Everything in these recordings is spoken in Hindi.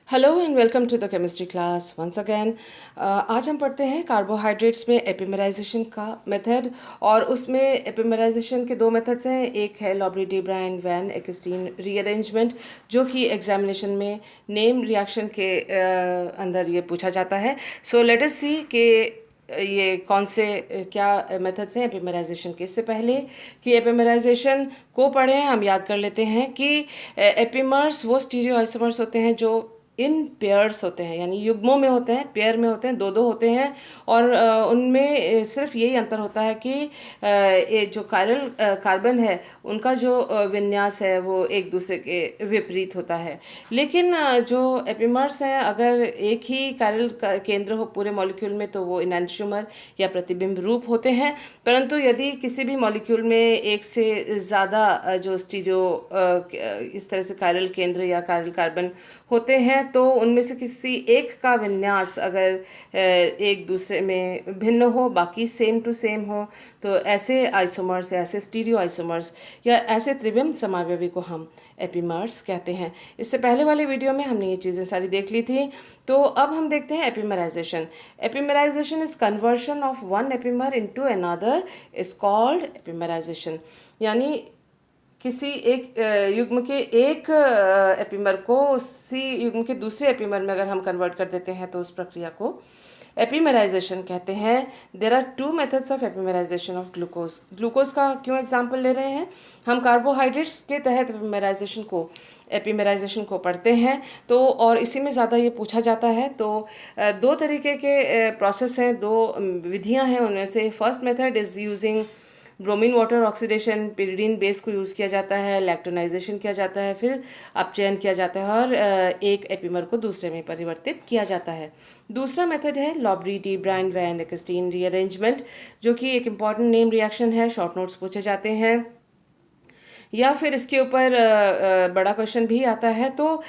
Hello and welcome to the chemistry class once again. आज हम पढ़ते हैं कार्बोहाइड्रेट्स में एपिमेराइजेशन का मेथड। और उसमें एपिमेराइजेशन के दो मेथड्स हैं। एक है लॉबरी डी ब्रायन वैन एक्सटीन रीअरेंजमेंट, जो कि एग्जामिनेशन में नेम रिएक्शन के अंदर ये पूछा जाता है। सो लेट अस सी कि ये कौन से क्या मेथड्स हैं एपिमेराइजेशन के। इससे पहले कि एपिमेराइजेशन को पढ़ें, हम याद कर लेते हैं कि एपिमर्स वो स्टीरियो आइसोमर्स होते हैं जो इन पेयर्स होते हैं, यानी युग्मों में होते हैं, पेयर में होते हैं, दो दो होते हैं। और उनमें सिर्फ यही अंतर होता है कि ये जो कायरल कार्बन है उनका जो विन्यास है वो एक दूसरे के विपरीत होता है। लेकिन जो एपिमर्स हैं, अगर एक ही कायरल केंद्र हो पूरे मॉलिक्यूल में तो वो इनैंशियोमर या प्रतिबिंब रूप होते हैं। परंतु यदि किसी भी मॉलिक्यूल में एक से ज़्यादा जो स्टीरियो इस तरह से कायरल केंद्र या कायरल कार्बन होते हैं तो उनमें से किसी एक का विन्यास अगर एक दूसरे में भिन्न हो, बाकी सेम टू सेम हो, तो ऐसे आइसोमर्स या ऐसे स्टीरियो आइसोमर्स या ऐसे त्रिविम समावयवी को हम एपिमर्स कहते हैं। इससे पहले वाले वीडियो में हमने ये चीज़ें सारी देख ली थी। तो अब हम देखते हैं epimerization. Epimerization is conversion of one epimer into another is called epimerization. यानी किसी एक युग्म के एक एपिमर को उसी युग्म के दूसरे एपिमर में अगर हम कन्वर्ट कर देते हैं तो उस प्रक्रिया को एपिमेराइजेशन कहते हैं। There are two methods of epimerization of glucose. Glucose का क्यों एग्जाम्पल ले रहे हैं? हम कार्बोहाइड्रेट्स के तहत एपिमेराइजेशन को पढ़ते हैं, तो और इसी में ज़्यादा ये पूछा जाता है। तो दो तरीके के प्रोसेस हैं, दो विधियां हैं। उनमें से first method is using bromine water oxidation. Pyridine base को यूज़ किया जाता है, लैक्टोनाइजेशन किया जाता है, फिर अपचयन किया जाता है और एक एपिमर को दूसरे में परिवर्तित किया जाता है। दूसरा मेथड है लॉबरी डी ब्रायन वैन एक्सटीन रीअरेंजमेंट, जो कि एक इम्पॉर्टेंट नेम रिएक्शन है। शॉर्ट नोट्स पूछे जाते हैं या फिर इसके ऊपर बड़ा क्वेश्चन भी आता है, तो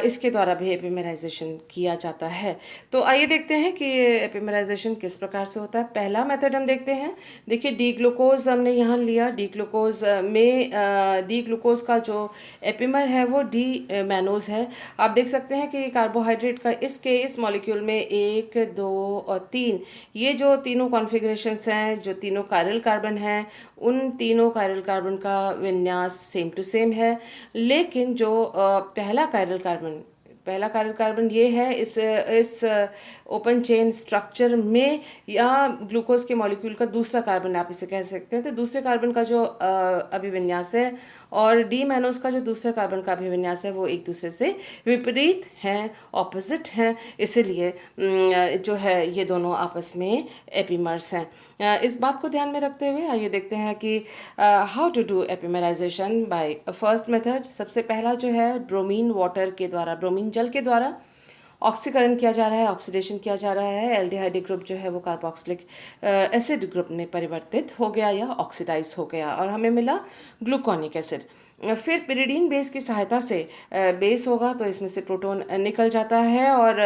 इसके द्वारा भी एपिमेराइजेशन किया जाता है। तो आइए देखते हैं कि एपिमेराइजेशन किस प्रकार से होता है। पहला मेथड हम देखते हैं। देखिए, डी ग्लूकोज हमने यहाँ लिया। डी ग्लूकोज में डी ग्लूकोज का जो एपिमर है वो डी मैनोज है। आप देख सकते हैं कि कार्बोहाइड्रेट का इस मॉलिक्यूल में 1, 2 और 3, ये जो तीनों कॉन्फ़िगरेशंस हैं, जो तीनों कायरल कार्बन हैं, उन तीनों कायरल कार्बन का विन्यास सेम टू सेम है। लेकिन जो पहला कायरल कार्बन ये है इस ओपन चेन स्ट्रक्चर में, या ग्लूकोज के मॉलिक्यूल का दूसरा कार्बन आप इसे कह सकते हैं। तो दूसरे कार्बन का जो अभिविन्यास है और डी मैनोस का जो दूसरे कार्बन का अभिविन्यास है वो एक दूसरे से विपरीत हैं, ऑपोजिट हैं। इसीलिए जो है ये दोनों आपस में एपिमर्स हैं। इस बात को ध्यान में रखते हुए आइए देखते हैं कि how to do epimerization by first method. सबसे पहला जो है ब्रोमीन वाटर के द्वारा, ब्रोमीन जल के द्वारा ऑक्सीकरण किया जा रहा है, ऑक्सीडेशन किया जा रहा है। एल्डिहाइड ग्रुप जो है वो कार्बोक्सिलिक एसिड ग्रुप में परिवर्तित हो गया या ऑक्सीडाइज हो गया और हमें मिला ग्लूकोनिक एसिड। फिर पिरिडीन बेस की सहायता से बेस होगा तो इसमें से प्रोटॉन निकल जाता है और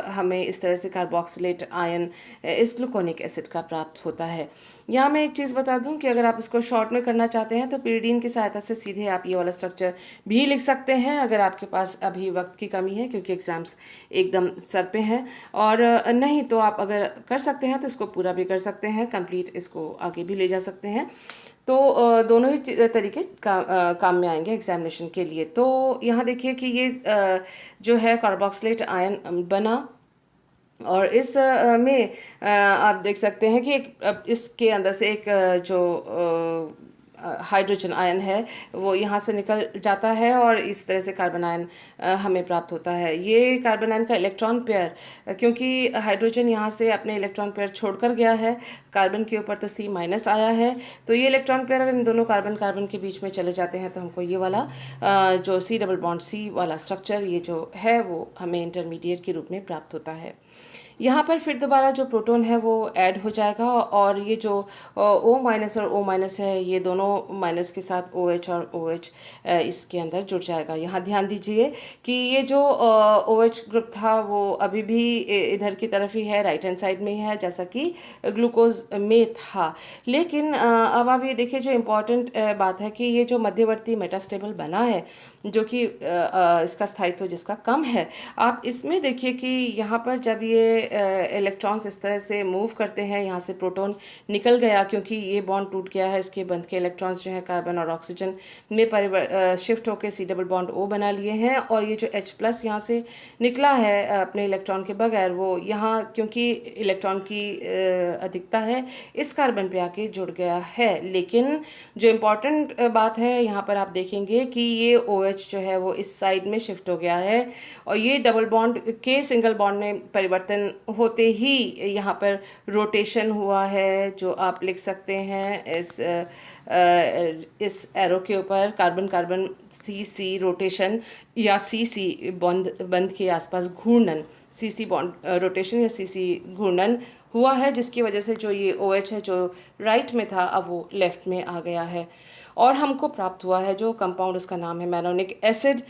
हमें इस तरह से कार्बोक्सिलेट आयन इस ग्लूकोनिक एसिड का प्राप्त होता है। यहाँ मैं एक चीज़ बता दूं कि अगर आप इसको शॉर्ट में करना चाहते हैं तो पिरिडीन की सहायता से सीधे आप ये वाला स्ट्रक्चर भी लिख सकते हैं, अगर आपके पास अभी वक्त की कमी है क्योंकि एग्ज़ाम्स एकदम सर पे हैं। और नहीं तो आप अगर कर सकते हैं तो इसको पूरा भी कर सकते हैं, कंप्लीट इसको आगे भी ले जा सकते हैं। तो दोनों ही तरीके काम में आएंगे एग्जामिनेशन के लिए। तो यहाँ देखिए कि ये जो है कार्बोक्सिलेट आयन बना और इस में आप देख सकते हैं कि इसके अंदर से एक जो हाइड्रोजन आयन है वो यहाँ से निकल जाता है और इस तरह से कार्बन आयन हमें प्राप्त होता है। ये कार्बन आयन का इलेक्ट्रॉन पेयर, क्योंकि हाइड्रोजन यहाँ से अपने इलेक्ट्रॉन पेयर छोड़कर गया है, कार्बन के ऊपर तो C- आया है, तो ये इलेक्ट्रॉन पेयर अगर इन दोनों कार्बन कार्बन के बीच में चले जाते हैं तो हमको ये वाला जो C डबल बॉन्ड C वाला स्ट्रक्चर ये जो है वो हमें इंटरमीडिएट के रूप में प्राप्त होता है। यहाँ पर फिर दोबारा जो प्रोटॉन है वो ऐड हो जाएगा और ये जो ओ माइनस और ओ माइनस है ये दोनों माइनस के साथ ओ एच और ओ एच इसके अंदर जुड़ जाएगा। यहाँ ध्यान दीजिए कि ये जो ओ एच ग्रुप था वो अभी भी इधर की तरफ ही है, राइट हैंड साइड में ही है जैसा कि ग्लूकोज में था। लेकिन अब आप ये देखिए जो इम्पोर्टेंट बात है कि ये जो मध्यवर्ती मेटास्टेबल बना है जो कि इसका स्थायित्व जिसका कम है, आप इसमें देखिए कि यहाँ पर जब ये इलेक्ट्रॉन्स इस तरह से मूव करते हैं, यहाँ से प्रोटॉन निकल गया क्योंकि ये बॉन्ड टूट गया है, इसके बंध के इलेक्ट्रॉन्स जो है कार्बन और ऑक्सीजन में शिफ्ट होकर सी डबल बॉन्ड ओ बना लिए हैं और ये जो H प्लस यहाँ से निकला है अपने इलेक्ट्रॉन के बगैर, वो यहाँ क्योंकि इलेक्ट्रॉन की अधिकता है इस कार्बन पे आके जुड़ गया है। लेकिन जो इम्पोर्टेंट बात है यहाँ पर आप देखेंगे कि ये OH जो है वो इस साइड में शिफ्ट हो गया है और ये डबल बॉन्ड के सिंगल बॉन्ड में परिवर्तन होते ही यहाँ पर रोटेशन हुआ है, जो आप लिख सकते हैं इस एरो के ऊपर कार्बन कार्बन सी रोटेशन या सी बंध के आसपास घूर्णन, सी बॉन्ड रोटेशन या सी घूर्णन हुआ है, जिसकी वजह से जो ये OH है जो राइट में था अब वो लेफ्ट में आ गया है और हमको प्राप्त हुआ है जो कंपाउंड, उसका नाम है मैनोनिक एसिड।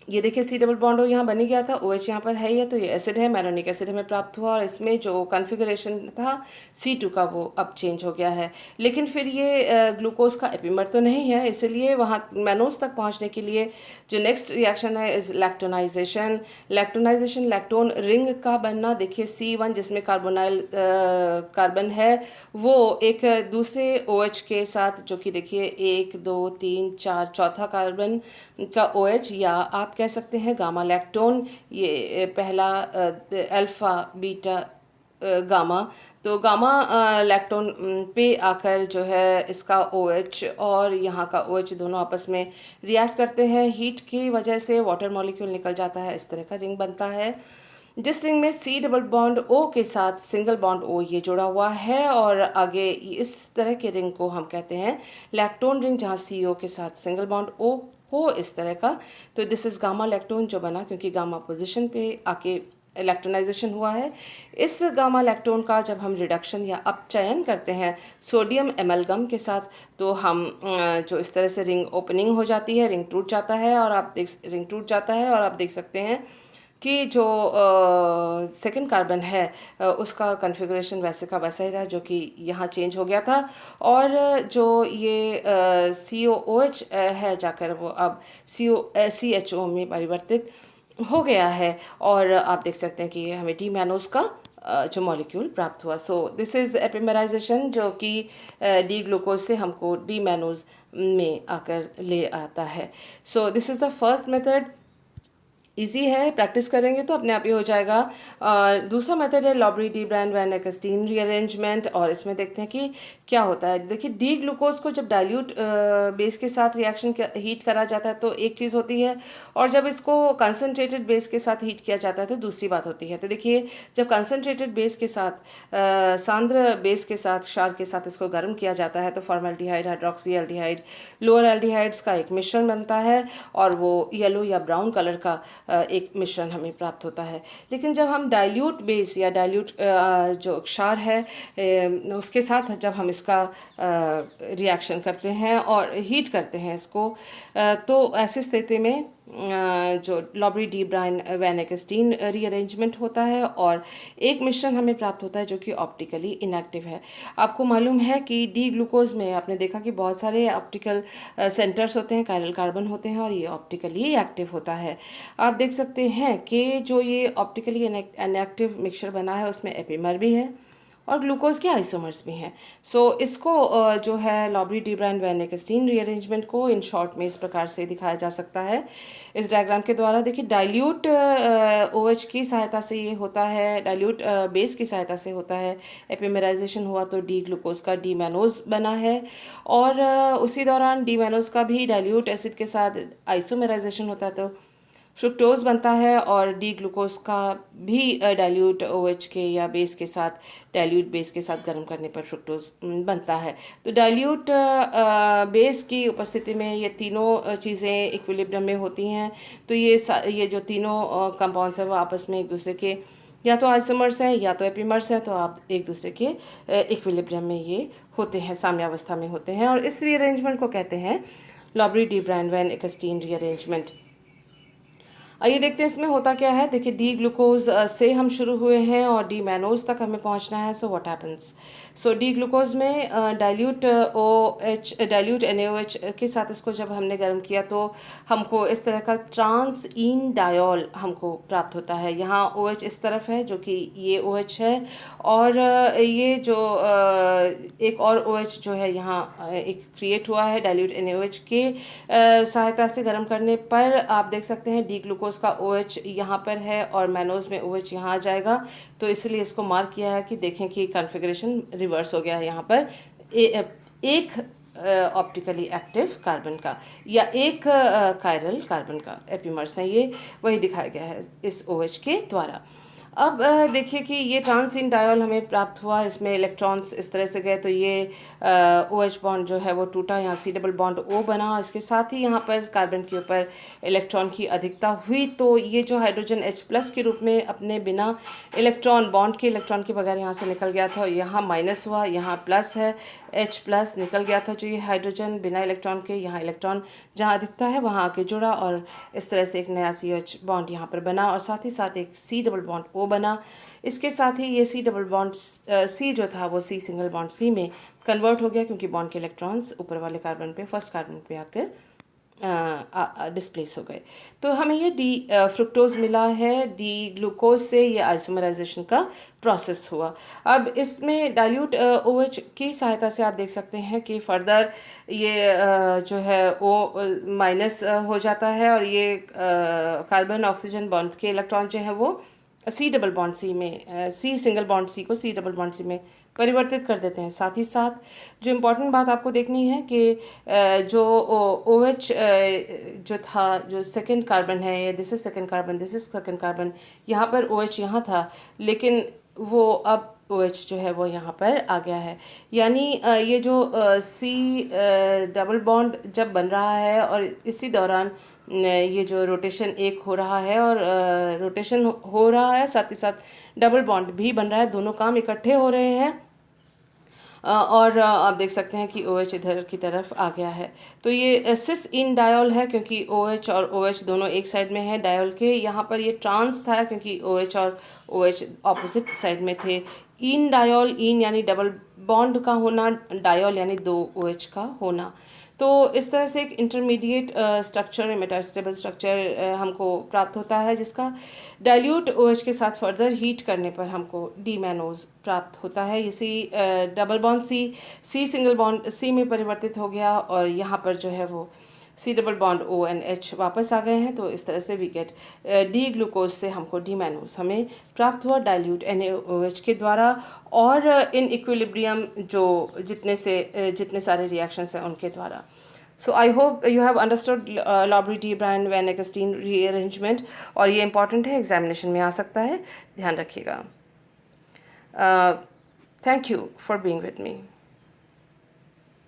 ये देखिए सी डबल बॉन्ड हो यहाँ बन ही गया था, OH यहाँ पर है ही है, तो ये एसिड है, मैनोनिक एसिड हमें प्राप्त हुआ और इसमें जो कॉन्फ़िगरेशन था C2 का वो अब चेंज हो गया है। लेकिन फिर ये ग्लूकोज का एपिमर तो नहीं है, इसलिए वहाँ मैनोज तक पहुँचने के लिए जो नेक्स्ट रिएक्शन है इज लैक्टोनाइजेशन। लैक्टोन रिंग का बनना, देखिए C1 जिसमें कार्बोनाइल कार्बन है वो एक दूसरे OH के साथ, जो कि देखिए 1 2 3 4 चौथा कार्बन का OH, या आप कह सकते हैं गामा लैक्टोन, ये पहला अल्फा बीटा गामा, तो गामा लैक्टोन पे आकर जो है इसका OH और यहाँ का OH दोनों आपस में रिएक्ट करते हैं, हीट की वजह से वाटर मॉलिक्यूल निकल जाता है, इस तरह का रिंग बनता है जिस रिंग में C डबल बॉन्ड O के साथ सिंगल बॉन्ड O ये जुड़ा हुआ है और आगे इस तरह के रिंग को हम कहते हैं लैक्टोन रिंग, जहाँ CO के साथ सिंगल बॉन्ड O हो इस तरह का। तो दिस इज गामा लैक्टोन जो बना क्योंकि गामा पोजीशन पे आके इलेक्ट्रोनाइजेशन हुआ है। इस गामा लैक्टोन का जब हम रिडक्शन या अपचयन करते हैं सोडियम एमलगम के साथ, तो हम जो इस तरह से रिंग ओपनिंग हो जाती है, रिंग टूट जाता है और आप देख सकते हैं कि जो सेकंड कार्बन है उसका कॉन्फ़िगरेशन वैसे का वैसा ही रहा जो कि यहाँ चेंज हो गया था और जो ये COOH है जाकर वो अब CHO में परिवर्तित हो गया है और आप देख सकते हैं कि हमें डी मैनोज का जो मॉलिक्यूल प्राप्त हुआ। सो दिस इज़ एपिमेराइजेशन जो कि डी ग्लूकोज से हमको डी मैनोज में आकर ले आता है। So this is the first method, easy है, प्रैक्टिस करेंगे तो अपने आप ही हो जाएगा। दूसरा मेथड है लॉबरी डी ब्रायन वैन एगस्टीन रीअरेंजमेंट और इसमें देखते हैं कि क्या होता है। देखिए डी ग्लूकोज को जब डाइल्यूट बेस के साथ रिएक्शन हीट करा जाता है तो एक चीज़ होती है और जब इसको कंसनट्रेटेड बेस के साथ हीट किया जाता है तो दूसरी बात होती है। तो देखिए जब कंसनट्रेटेड बेस के साथ सांद्र बेस के साथ क्षार के साथ इसको गर्म किया जाता है तो formaldehyde, hydroxy aldehyde, lower aldehydes का एक मिश्रण बनता है और वो येलो या ब्राउन कलर का एक मिश्रण हमें प्राप्त होता है। लेकिन जब हम डाइल्यूट बेस या डाइल्यूट जो क्षार है उसके साथ जब हम इसका रिएक्शन करते हैं और हीट करते हैं इसको, तो ऐसी स्थिति में जो लॉबरी डी ब्रायन वैन एगस्टीन रीअरेंजमेंट होता है और एक मिश्रण हमें प्राप्त होता है जो कि ऑप्टिकली इनएक्टिव है। आपको मालूम है कि डी ग्लूकोज में आपने देखा कि बहुत सारे ऑप्टिकल सेंटर्स होते हैं, कायरल कार्बन होते हैं और ये ऑप्टिकली एक्टिव होता है। आप देख सकते हैं कि जो ये ऑप्टिकली इनएक्टिव मिक्सचर बना है उसमें एपिमर भी है और ग्लूकोज के आइसोमर्स भी हैं। सो इसको जो है लॉबरी डी ब्रायन वैन एगस्टीन रीअरेंजमेंट को इन शॉर्ट में इस प्रकार से दिखाया जा सकता है इस डायग्राम के द्वारा। देखिए डाइल्यूट OH की सहायता से ये होता है, डाइल्यूट बेस की सहायता से होता है, एपिमेराइजेशन हुआ तो डी ग्लूकोज का डी मैनोज बना है और उसी दौरान डी मैनोज का भी डाइल्यूट एसिड के साथ आइसोमेराइजेशन होता है तो फ्रुक्टोज बनता है और डी ग्लूकोज का भी डाइल्यूट OH के या बेस के साथ, डाइल्यूट बेस के साथ गर्म करने पर फ्रुक्टोज बनता है। तो डाइल्यूट बेस की उपस्थिति में ये तीनों चीज़ें इक्विलिब्रियम में होती हैं, तो ये जो तीनों कंपाउंड्स हैं वो आपस में एक दूसरे के या तो आइसोमर्स हैं या तो एपीमर्स हैं, तो आप एक दूसरे के इक्विलिब्रियम में ये होते हैं, साम्यावस्था में होते हैं, और इस रीअरेंजमेंट को कहते हैं लॉबरी de Bruyn van Ekenstein rearrangement. आइए देखते हैं इसमें होता क्या है। देखिए, डी ग्लूकोज से हम शुरू हुए हैं और डी मैनोज तक हमें पहुंचना है। So what happens, so D glucose में डाइल्यूट डाइल्यूट NaOH के साथ इसको जब हमने गर्म किया तो हमको इस तरह का ट्रांस इन डायोल हमको प्राप्त होता है। यहाँ OH इस तरफ है जो कि ये OH है, और ये जो एक और OH जो है यहाँ एक क्रिएट हुआ है डाइल्यूट NaOH के सहायता से गर्म करने पर। आप देख सकते हैं डी ग्लूकोज का OH यहाँ पर है और मैनोज में OH यहाँ आ जाएगा, तो इसलिए इसको मार्क किया है कि देखें कि कॉन्फ़िगरेशन रिवर्स हो गया है। यहाँ पर एक ऑप्टिकली एक्टिव कार्बन का या एक कायरल कार्बन का एपीमर्स है, ये वही दिखाया गया है इस OH के द्वारा। अब देखिए कि ये ट्रांस इन डायोल हमें प्राप्त हुआ, इसमें इलेक्ट्रॉन्स इस तरह से गए तो ये OH बॉन्ड जो है वो टूटा, यहाँ C डबल बॉन्ड O बना, इसके साथ ही यहाँ पर कार्बन के ऊपर इलेक्ट्रॉन की अधिकता हुई, तो ये जो हाइड्रोजन H+ के रूप में अपने बिना इलेक्ट्रॉन बॉन्ड के इलेक्ट्रॉन के बगैर यहाँ से निकल गया था, यहाँ माइनस हुआ, यहाँ प्लस है, H+ निकल गया था जो ये हाइड्रोजन बिना इलेक्ट्रॉन के, यहाँ इलेक्ट्रॉन जहाँ अधिकता है वहाँ आके जुड़ा और इस तरह से एक नया CH बॉन्ड यहाँ पर बना, और साथ ही साथ एक C डबल बॉन्ड O बना। इसके साथ ही ये C डबल बॉन्ड C जो था वो C सिंगल बॉन्ड C में कन्वर्ट हो गया, क्योंकि बॉन्ड के इलेक्ट्रॉन्स ऊपर वाले कार्बन पे, फर्स्ट कार्बन पे आकर डिस्प्लेस हो गए। तो हमें ये डी फ्रुक्टोज मिला है, डी ग्लूकोज से ये आइसोमराइजेशन का प्रोसेस हुआ। अब इसमें डाइल्यूट OH की सहायता से आप देख सकते हैं कि फर्दर ये जो है O- हो जाता है, और ये कार्बन ऑक्सीजन बॉन्ड के इलेक्ट्रॉन जो है वो C डबल बॉन्ड C में C सिंगल बॉन्ड C को C डबल बॉन्ड C में परिवर्तित कर देते हैं। साथ ही साथ जो इम्पोर्टेंट बात आपको देखनी है कि जो OH जो था, जो सेकंड कार्बन है, ये this is second carbon, this is second carbon, यहाँ पर OH यहाँ था, लेकिन वो अब OH जो है वो यहाँ पर आ गया है। यानी ये जो C डबल बॉन्ड जब बन रहा है और इसी दौरान ये जो रोटेशन एक हो रहा है, और रोटेशन हो रहा है साथ ही साथ डबल बॉन्ड भी बन रहा है, दोनों काम इकट्ठे हो रहे हैं, और आप देख सकते हैं कि OH इधर की तरफ आ गया है। तो ये सिस इन डायोल है, क्योंकि OH और OH दोनों एक साइड में है डायोल के। यहाँ पर ये ट्रांस था क्योंकि OH और OH ऑपोजिट साइड में थे। इन डायोल, इन यानी डबल बॉन्ड का होना, डायोल यानी दो OH का होना। तो इस तरह से एक इंटरमीडिएट स्ट्रक्चर, मेटास्टेबल स्ट्रक्चर हमको प्राप्त होता है, जिसका डाइल्यूट OH के साथ फर्दर हीट करने पर हमको डी मैनोज प्राप्त होता है। इसी double bond C single bond C में परिवर्तित हो गया, और यहाँ पर जो है वो C double bond O and H वापस आ गए हैं। तो इस तरह से वी गेट डी ग्लूकोज से हमको डी मैनोज हमें प्राप्त हुआ डाइल्यूट NaOH के द्वारा, और इन इक्विलिब्रियम जो जितने सारे रिएक्शंस हैं उनके द्वारा। So I hope you have understood Lobry de Bruyn van Ekenstein rearrangement, और ये इंपॉर्टेंट है, एग्जामिनेशन में आ सकता है, ध्यान रखिएगा। Thank you for being with me.